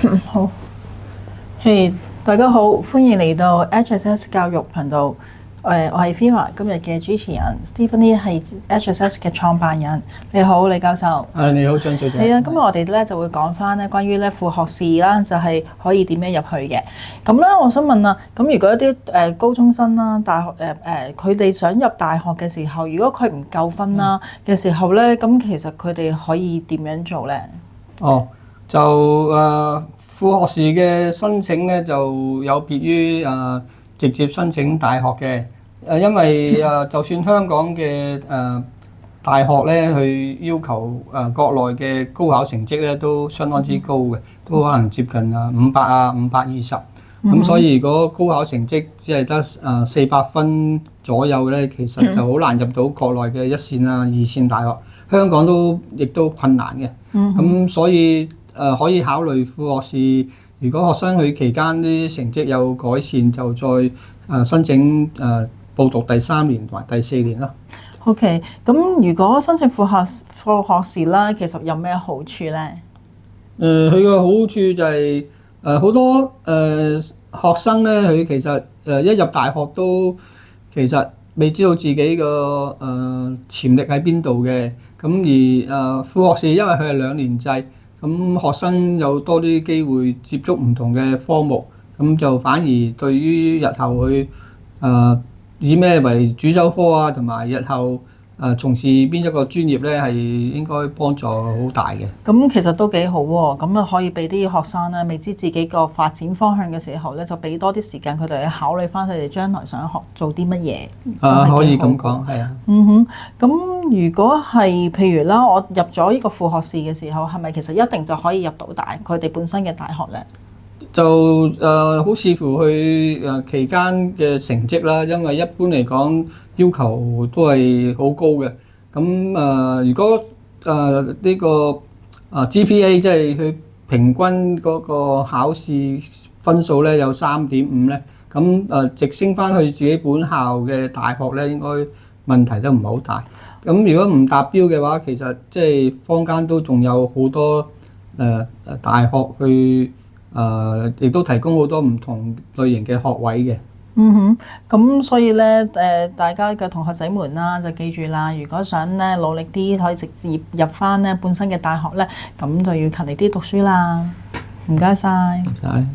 好，嘿，大家好，歡迎嚟到 HSS 教育頻道。我係 Fira，今日嘅主持人 Stephanie 係 HSS 嘅創辦人。你好，李教授。你好，張小姐。係啊，今日我哋咧就會講翻咧關於咧副學士啦，就係可以點樣入去嘅。咁咧，我想問啊，咁如果一啲高中生啦、大學佢哋想入大學嘅時候，如果佢唔夠分啦嘅時候咧，咁其實佢哋可以點樣做咧？副學士嘅申請咧就有別於直接申請大學嘅。因為就算香港嘅大學咧，去要求國內嘅高考成績咧都相當之高嘅，都可能接近520。咁所以如果高考成績只係得400分左右咧，其實就好難入到國內嘅一線二線大學。香港亦都困難嘅。咁所以可以考慮副學士。如果學生佢期間啲成績有改善，就再申請報讀第3年同埋第4年啦。OK，咁如果申請副學士啦，其實有咩好處咧？佢個好處就係好多學生咧，佢其實一入大學都其實未知道自己個潛力喺邊度嘅。咁而副學士因為佢係2年制，咁學生有多啲機會接觸唔同嘅科目，咁就反而對於日後去以咩為主修科同埋日後從事邊一個專業咧，係應該幫助好大嘅。咁其實都幾好喎，咁啊可以俾啲學生咧未知自己個發展方向嘅時候咧，就俾多啲時間佢哋去考慮翻佢哋將來想學做啲乜嘢。可以咁講，係啊。咁如果係譬如啦，我入咗呢個副學士嘅時候，係咪其實一定就可以入到佢哋本身嘅大學咧？就好視乎佢期間嘅成績啦，因為一般嚟講要求都係好高嘅。咁如果呢個GPA 即係佢平均嗰個考試分數咧有3.5咧，咁直升翻去自己本校嘅大學咧，應該問題都唔係好大。咁如果唔達標嘅話，其實即係坊間都仲有好多大學去亦都提供好多唔同類型嘅學位嘅。咁所以咧大家嘅同學仔們啦，就記住啦，如果想咧努力啲，可以直接入翻咧本身嘅大學咧，咁就要勤力啲讀書啦。唔該晒。唔該。